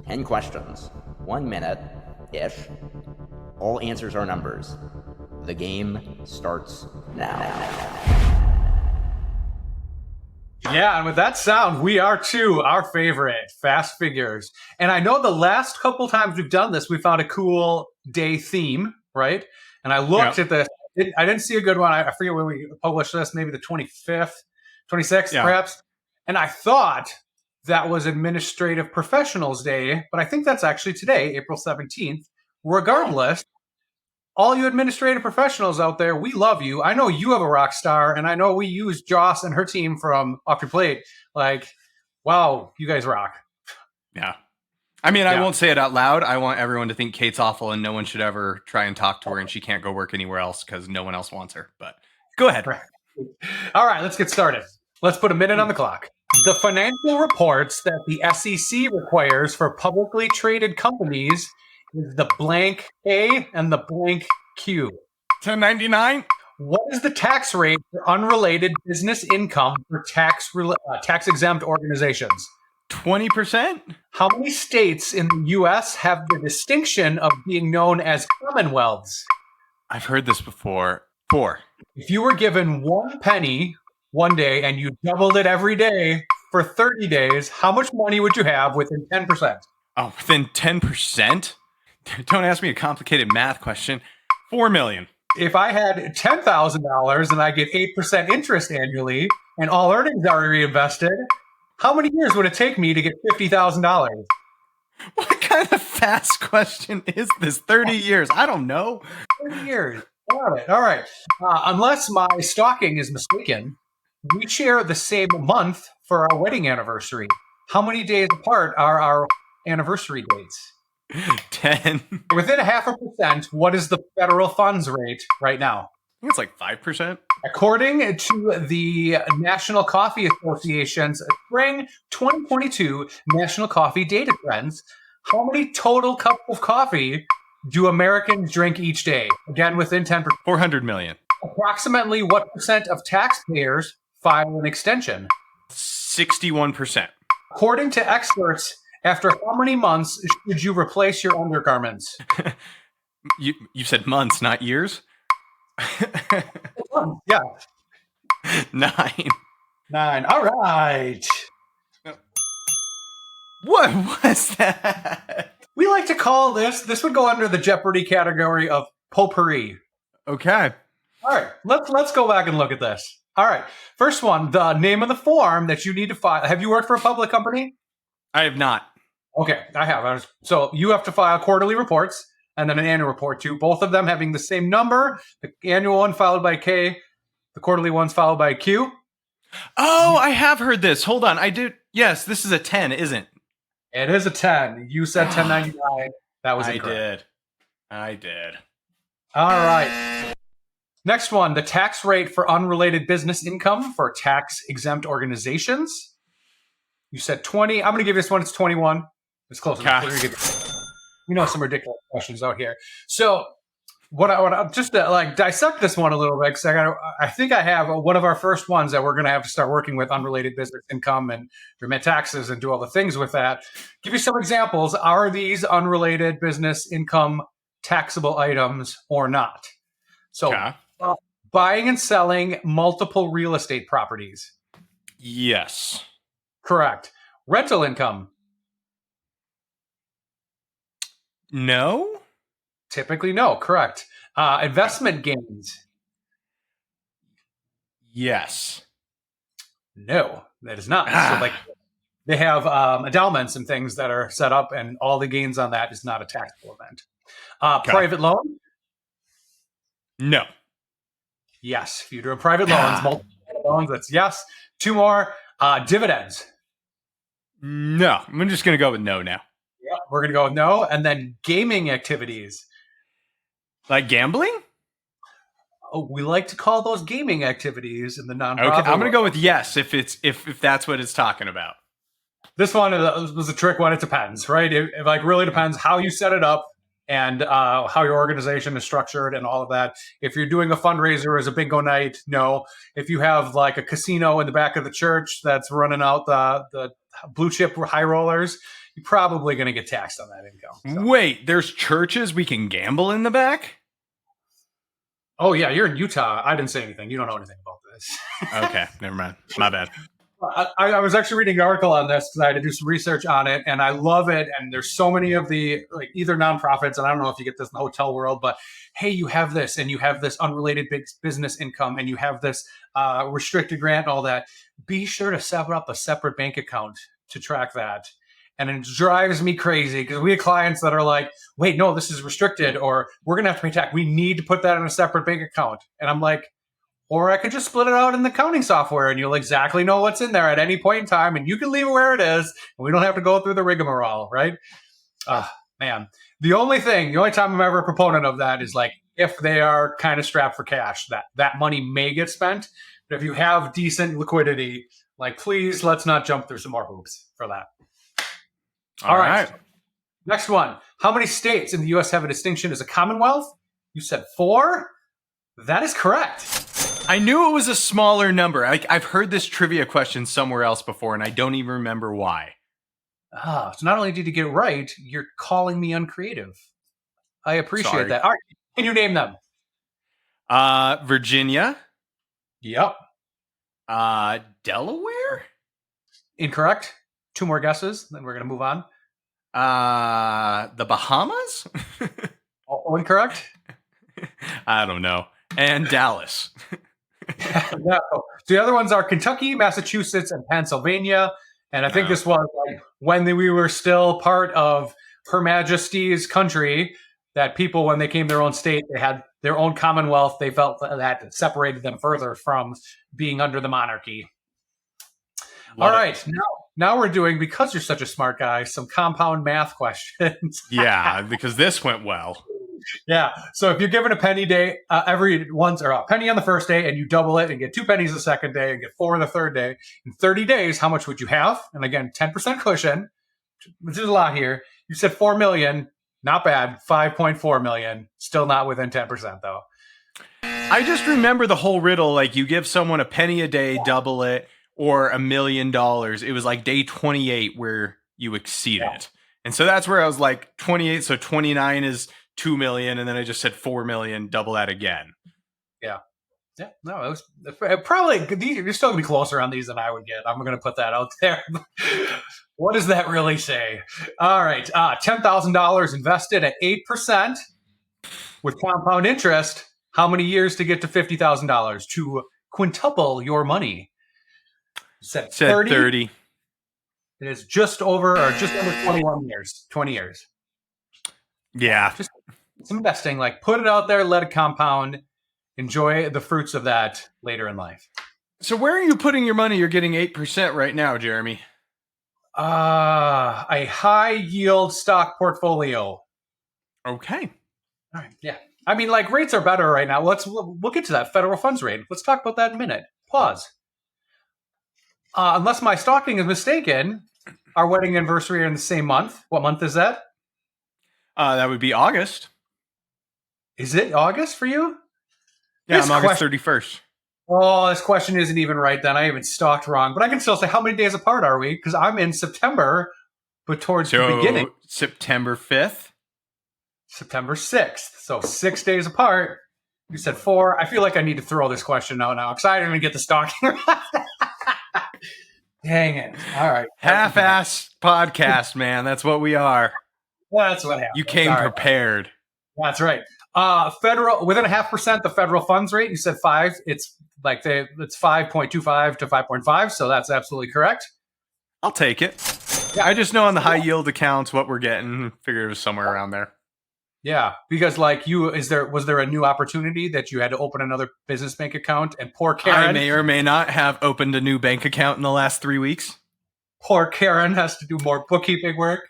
10 questions, 1 minute-ish. All answers are numbers. The game starts now. Yeah, and with that sound, we are to our favorite, Fast Figures. And I know the last couple times we've done this, we found a cool day theme, right? And I looked at this. I didn't see a good one. I forget when we published this, maybe the 25th, 26th, perhaps. And I thought that was Administrative Professionals Day, but I think that's actually today, April 17th. Regardless, all you administrative professionals out there, we love you. I know you have a rock star, and I know we use Joss and her team from Off Your Plate. Like, wow, you guys rock. Yeah. I mean, I won't say it out loud. I want everyone to think Kate's awful and no one should ever try and talk to her and she can't go work anywhere else because no one else wants her. But go ahead. All right, let's get started. Let's put a minute on the clock. The financial reports that the SEC requires for publicly traded companies is the blank A and the blank Q. 1099? What is the tax rate for unrelated business income for tax-exempt organizations? 20%? How many states in the U.S. have the distinction of being known as commonwealths? I've heard this before. 4. If you were given 1 penny one day and you doubled it every day for 30 days, how much money would you have within 10%? Oh, within 10%? Don't ask me a complicated math question. 4 million. If I had $10,000 and I get 8% interest annually and all earnings are reinvested, how many years would it take me to get $50,000? What kind of fast question is this? 30 years? I don't know. 30 years. Got it. All right. Unless my stalking is mistaken, we share the same month for our wedding anniversary. How many days apart are our anniversary dates? 10. Within 0.5%, what is the federal funds rate right now? I think it's like 5%. According to the National Coffee Association's Spring 2022 National Coffee Data Trends, how many total cups of coffee do Americans drink each day? Again, within 10%. 400 million. Approximately what percent of taxpayers file an extension? 61%. According to experts, after how many months should you replace your undergarments? You said months, not years? Yeah. 9. 9. All right. What was that? We like to call this would go under the Jeopardy category of potpourri. Okay. All right. Let's go back and look at this. All right. First one, the name of the form that you need to file. Have you worked for a public company? I have not. Okay, I have. So you have to file quarterly reports and then an annual report too. Both of them having the same number. The annual one followed by K, the quarterly one's followed by Q. Oh, I have heard this. Hold on. I did. Yes, this is a 10, isn't it? It is a 10. You said 1099. That was incorrect. I did. All right. Next one, the tax rate for unrelated business income for tax-exempt organizations. You said 20. I'm going to give you this one. It's 21. It's close enough. We know some ridiculous questions out here. So what I want to just like dissect this one a little bit, because I think I have one of our first ones that we're going to have to start working with unrelated business income and remit taxes and do all the things with that. Give you some examples. Are these unrelated business income taxable items or not? So buying and selling multiple real estate properties. Yes. Correct. Rental income. No. Typically, no. Correct. Investment gains. Yes. No, that is not. So, like, they have endowments and things that are set up, and all the gains on that is not a taxable event. Private loan. No. Yes. If you're doing private loans, multiple loans, that's yes. 2 more. Dividends. No. I'm just going to go with no now. Yeah, we're going to go with no. And then gaming activities. Like gambling? Oh, we like to call those gaming activities in the nonprofit. Okay, I'm going to go with yes if that's what it's talking about. This one was a trick one. It depends, right? It like really depends how you set it up and how your organization is structured and all of that. If you're doing a fundraiser as a bingo night, no. If you have like a casino in the back of the church that's running out the blue chip high rollers, you're probably going to get taxed on that income. So. Wait, there's churches we can gamble in the back? Oh, yeah, you're in Utah. I didn't say anything. You don't know anything about this. Okay, never mind. My bad. I was actually reading an article on this because I had to do some research on it, and I love it. And there's so many of the like either nonprofits, and I don't know if you get this in the hotel world, but hey, you have this, and you have this unrelated big business income, and you have this restricted grant, and all that. Be sure to set up a separate bank account to track that. And it drives me crazy because we have clients that are like, wait, no, this is restricted, or we're going to have to pay tax. We need to put that in a separate bank account. And I'm like, or I could just split it out in the accounting software and you'll exactly know what's in there at any point in time. And you can leave it where it is. And we don't have to go through the rigmarole, right? Man, the only time I'm ever a proponent of that is like if they are kind of strapped for cash, that money may get spent. But if you have decent liquidity, like please, let's not jump through some more hoops for that. All right. Next one. How many states in the U.S. have a distinction as a commonwealth? You said 4? That is correct. I knew it was a smaller number. I've heard this trivia question somewhere else before, and I don't even remember why. So not only did you get it right, you're calling me uncreative. I appreciate that. All right. Can you name them? Virginia. Yep. Delaware? Incorrect. 2 more guesses, then we're going to move on. The Bahamas? Oh, incorrect. I don't know. And Dallas. No. The other ones are Kentucky, Massachusetts, and Pennsylvania. And I think this was like when we were still part of Her Majesty's country, that people, when they came their own state, they had their own commonwealth. They felt that separated them further from being under the monarchy. All right. Now we're doing, because you're such a smart guy, some compound math questions. Yeah, because this went well. Yeah. So if you're given a penny day a penny on the first day, and you double it and get 2 pennies the second day and get 4 the third day, in 30 days, how much would you have? And again, 10% cushion, which is a lot here. You said 4 million. Not bad. 5.4 million. Still not within 10% though. I just remember the whole riddle, like you give someone a penny a day, double it, or $1 million. It was like day 28 where you exceed it. And so that's where I was like 28. So 29 is 2 million. And then I just said 4 million, double that again. Yeah. Yeah. No, it was probably, you're still gonna be closer on these than I would get. I'm going to put that out there. What does that really say? All right. $10,000 invested at 8% with compound interest. How many years to get to $50,000 to quintuple your money? Said 30. It is just under 21 years. 20 years. Yeah. Just some investing. Like put it out there, let it compound. Enjoy the fruits of that later in life. So where are you putting your money? You're getting 8% right now, Jeremy. A high yield stock portfolio. Okay. All right. Yeah. I mean, like rates are better right now. We'll get to that federal funds rate. Let's talk about that in a minute. Pause. Unless my stalking is mistaken, our wedding anniversary are in the same month. What month is that? That would be August. Is it August for you? Yeah, I'm August 31st. Oh, this question isn't even right then. I even stalked wrong. But I can still say, how many days apart are we? Because I'm in September, but towards the beginning. September 5th? September 6th. So 6 days apart. You said 4. I feel like I need to throw this question out now because I didn't even get the stalking right. Dang it. All right. Half-ass podcast, man. That's what we are. That's what happened. You came prepared. That's right. Federal, within 0.5%, the federal funds rate, you said 5. It's like it's 5.25 to 5.5. So that's absolutely correct. I'll take it. Yeah. I just know on the high yield accounts what we're getting. Figured it was somewhere around there. Yeah, because like was there a new opportunity that you had to open another business bank account, and poor Karen, I may or may not have opened a new bank account in the last 3 weeks. Poor Karen has to do more bookkeeping work.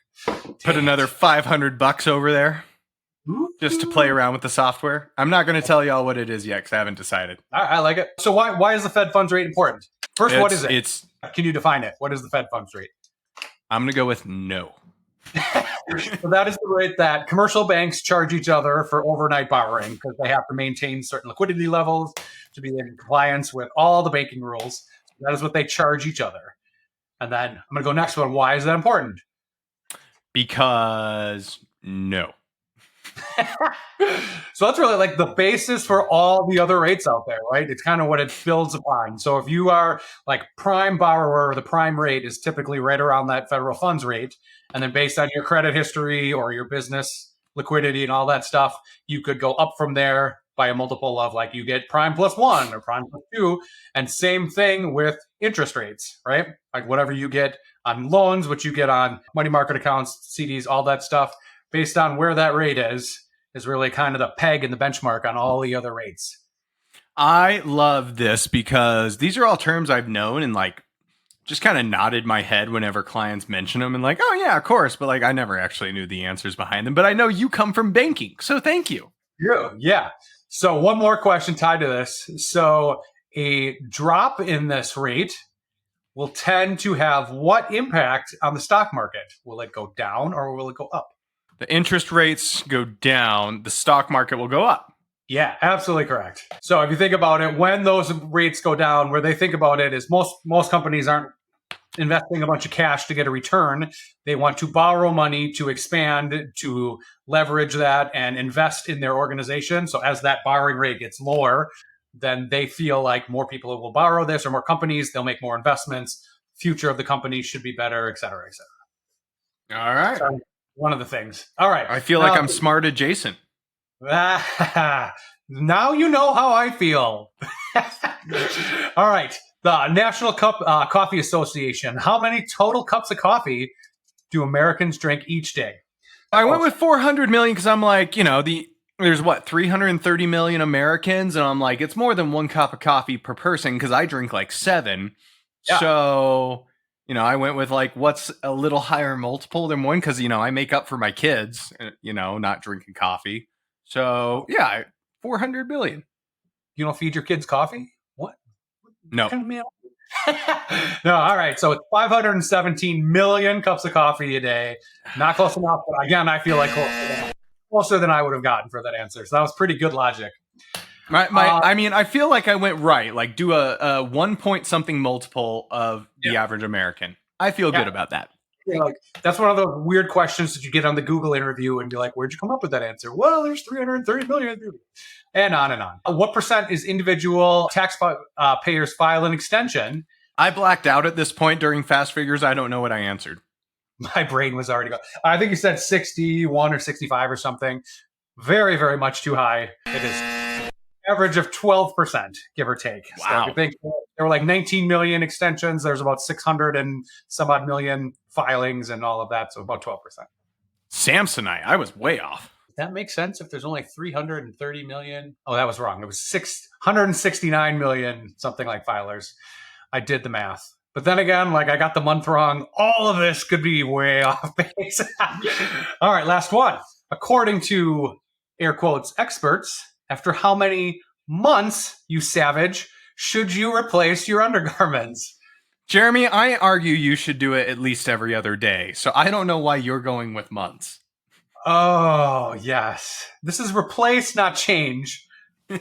Put another $500 over there just to play around with the software. I'm not going to tell y'all what it is yet because I haven't decided. I like it. So why is the Fed funds rate important? First, what is it? It's Can you define it? What is the Fed funds rate? I'm going to go with no. So that is the rate that commercial banks charge each other for overnight borrowing because they have to maintain certain liquidity levels to be in compliance with all the banking rules. So that is what they charge each other. And then I'm going to go next one. Why is that important? Because no. So that's really like the basis for all the other rates out there, right? It's kind of what it builds upon. So if you are like prime borrower, the prime rate is typically right around that federal funds rate. And then based on your credit history or your business liquidity and all that stuff, you could go up from there by a multiple of like you get prime plus 1 or prime plus 2. And same thing with interest rates, right? Like whatever you get on loans, what you get on money market accounts, CDs, all that stuff, based on where that rate is really kind of the peg and the benchmark on all the other rates. I love this because these are all terms I've known and like just kind of nodded my head whenever clients mention them and like, oh yeah, of course. But like, I never actually knew the answers behind them, but I know you come from banking. So thank you. Yeah. So one more question tied to this. So a drop in this rate will tend to have what impact on the stock market? Will it go down or will it go up? The interest rates go down, the stock market will go up. Yeah, absolutely correct. So if you think about it, when those rates go down, where they think about it is most companies aren't investing a bunch of cash to get a return. They want to borrow money to expand, to leverage that and invest in their organization. So as that borrowing rate gets lower, then they feel like more people will borrow this or more companies, they'll make more investments. Future of the company should be better, et cetera, et cetera. All right. So one of the things. All right. I feel like I'm smart adjacent. Now you know how I feel. All right. The National Coffee Association. How many total cups of coffee do Americans drink each day? I went with 400 million because I'm like, there's 330 million Americans. And I'm like, it's more than 1 cup of coffee per person because I drink like 7. Yeah. So, I went with like what's a little higher multiple than 1 because, I make up for my kids, not drinking coffee. So, yeah, 400 billion. You don't feed your kids coffee? What? No. No, all right. So it's 517 million cups of coffee a day. Not close enough, but again, I feel like closer than I would have gotten for that answer. So that was pretty good logic. I feel like I went right. Like do a 1 point something multiple of the average American. I feel good about that. Like that's one of those weird questions that you get on the Google interview and be like, where'd you come up with that answer? Well, there's 330 million. And on and on. What percent is individual tax payers file an extension? I blacked out at this point during Fast Figures. I don't know what I answered. My brain was already gone. I think you said 61 or 65 or something. Very, very much too high. It is average of 12%, give or take. Wow. So if you think there were like 19 million extensions. There's about 600 and some odd million filings and all of that. So about 12%. Samsonite. I was way off. That makes sense if there's only 330 million. Oh, that was wrong. It was 669 million, something like filers. I did the math. But then again, like I got the month wrong. All of this could be way off base. All right, last one. According to air quotes experts, after how many months, you savage, should you replace your undergarments? Jeremy, I argue you should do it at least every other day. So I don't know why you're going with months. Oh, yes. This is replace, not change.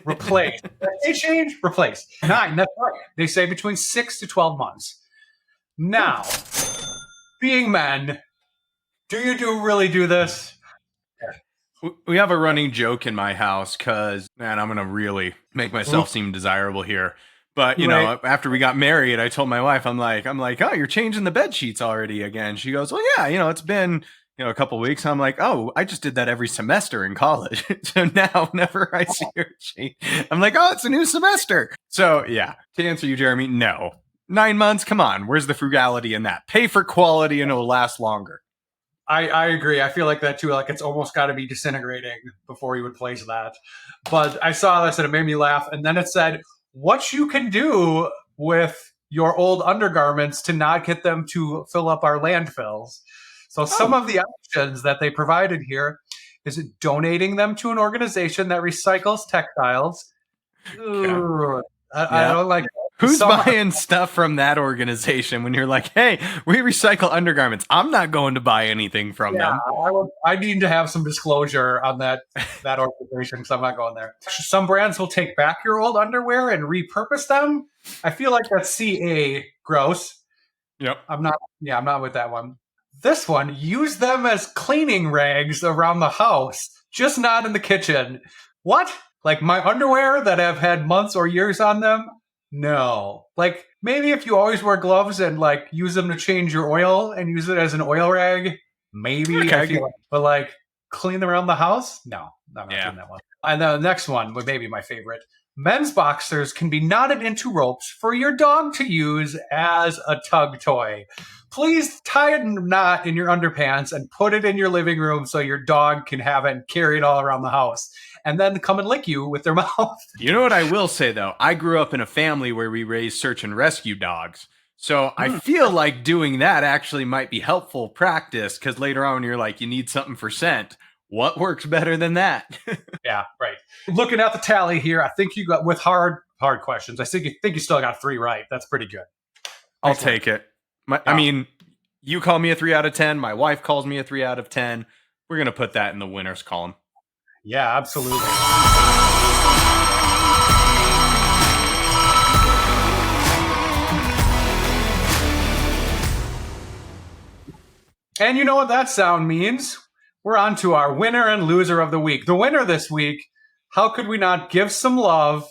Replace. They change, replace. 9, that's right. They say between 6 to 12 months. Now, being men, do you really do this? We have a running joke in my house because, man, I'm going to really make myself seem desirable here. But, after we got married, I told my wife, I'm like, oh, you're changing the bed sheets already again. She goes, well, yeah, it's been, a couple of weeks. I'm like, oh, I just did that every semester in college. So now whenever I see her change, I'm like, oh, it's a new semester. So yeah, to answer you, Jeremy, no. 9 months, come on. Where's the frugality in that? Pay for quality and it'll last longer. I agree. I feel like that too. Like it's almost got to be disintegrating before you would place that. But I saw this and it made me laugh. And then it said, what you can do with your old undergarments to not get them to fill up our landfills. So some of the options that they provided here is donating them to an organization that recycles textiles. I don't like that. Who's buying stuff from that organization when you're like, hey, we recycle undergarments? I'm not going to buy anything from them. I need to have some disclosure on that organization because I'm not going there. Some brands will take back your old underwear and repurpose them. I feel like that's CA gross. Yep. I'm not with that one. This one, use them as cleaning rags around the house, just not in the kitchen. What? Like my underwear that have had months or years on them? No. Like maybe if you always wear gloves and like use them to change your oil and use it as an oil rag, maybe. Okay. But like clean them around the house? No, I'm not doing that one. And the next one would maybe my favorite. Men's boxers can be knotted into ropes for your dog to use as a tug toy. Please tie a knot in your underpants and put it in your living room so your dog can have it and carry it all around the house. And then come and lick you with their mouth. You know what I will say, though? I grew up in a family where we raised search and rescue dogs. So I feel like doing that actually might be helpful practice because later on you're like, you need something for scent. What works better than that? Yeah, right. Looking at the tally here, I think you got with hard questions. I think you still got 3 right. That's pretty good. I'll take it. I mean, you call me a 3 out of 10. My wife calls me a 3 out of 10. We're going to put that in the winners column. Yeah, absolutely. And you know what that sound means? We're on to our winner and loser of the week. The winner this week, how could we not give some love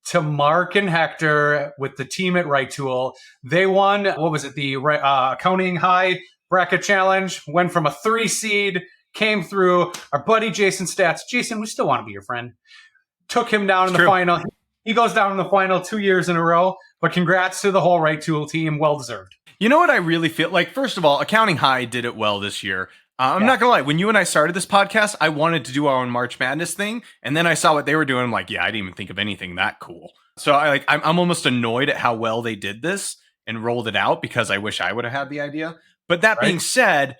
to Mark and Hector with the team at RightTool? They won, what was it, the Accounting High Bracket Challenge, went from a 3 seed, came through. Our buddy Jason Stats. Jason, we still want to be your friend. Took him down in the final. He goes down in the final 2 years in a row. But congrats to the whole RightTool team. Well deserved. You know what I really feel like? First of all, Accounting High did it well this year. I'm not going to lie. When you and I started this podcast, I wanted to do our own March Madness thing. And then I saw what they were doing. I'm like, yeah, I didn't even think of anything that cool. So I'm almost annoyed at how well they did this and rolled it out because I wish I would have had the idea. But that being said,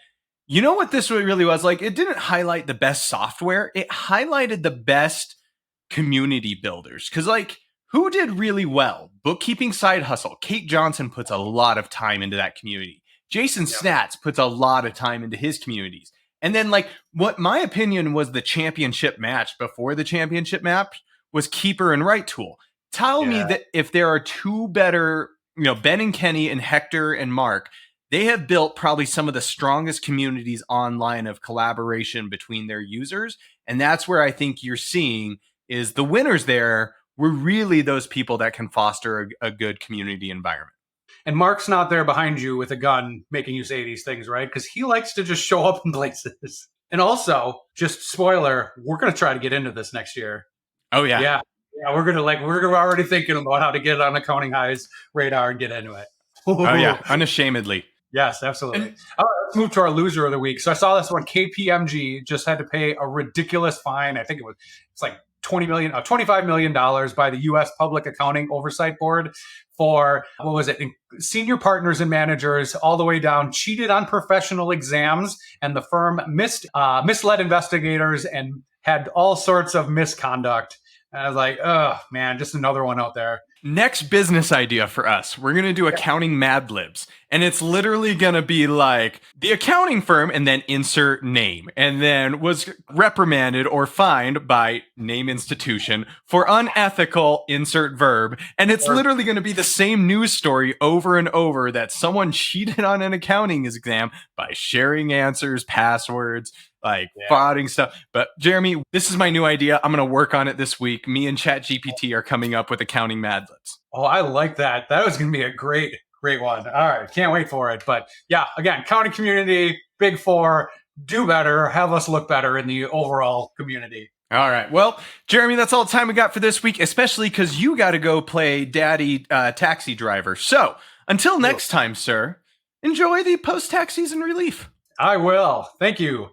you know what this really was? Like, it didn't highlight the best software. It highlighted the best community builders. Because, like, who did really well? Bookkeeping Side Hustle. Kate Johnson puts a lot of time into that community. Jason Stats puts a lot of time into his communities. And then, like, what my opinion was the championship match before the championship match was Keeper and RightTool. Tell me that if there are 2 better, Ben and Kenny and Hector and Mark, they have built probably some of the strongest communities online of collaboration between their users. And that's where I think you're seeing is the winners there were really those people that can foster a good community environment. And Mark's not there behind you with a gun making you say these things, right? Because he likes to just show up in places. And also, just spoiler, we're going to try to get into this next year. Oh, yeah. Yeah, we're already thinking about how to get on Accounting High's radar and get into it. Oh, yeah, unashamedly. Yes, absolutely. All right, let's move to our loser of the week. So I saw this one. KPMG just had to pay a ridiculous fine. I think it's like $25 million by the U.S. Public Accounting Oversight Board for, what was it, senior partners and managers all the way down, cheated on professional exams, and the firm misled investigators and had all sorts of misconduct. And I was like, oh, man, just another one out there. Next business idea for us. We're going to do accounting Mad Libs. And it's literally going to be like the accounting firm and then insert name. And then was reprimanded or fined by name institution for unethical insert verb. And it's literally going to be the same news story over and over that someone cheated on an accounting exam by sharing answers, passwords, frauding stuff. But Jeremy, this is my new idea. I'm going to work on it this week. Me and ChatGPT are coming up with accounting Mad Libs. Oh, I like that. That was going to be a great one. All right. Can't wait for it. But yeah, again, accounting community, Big Four, do better, have us look better in the overall community. All right. Well, Jeremy, that's all the time we got for this week, especially because you got to go play daddy taxi driver. So until next time, sir, enjoy the post-tax season relief. I will. Thank you.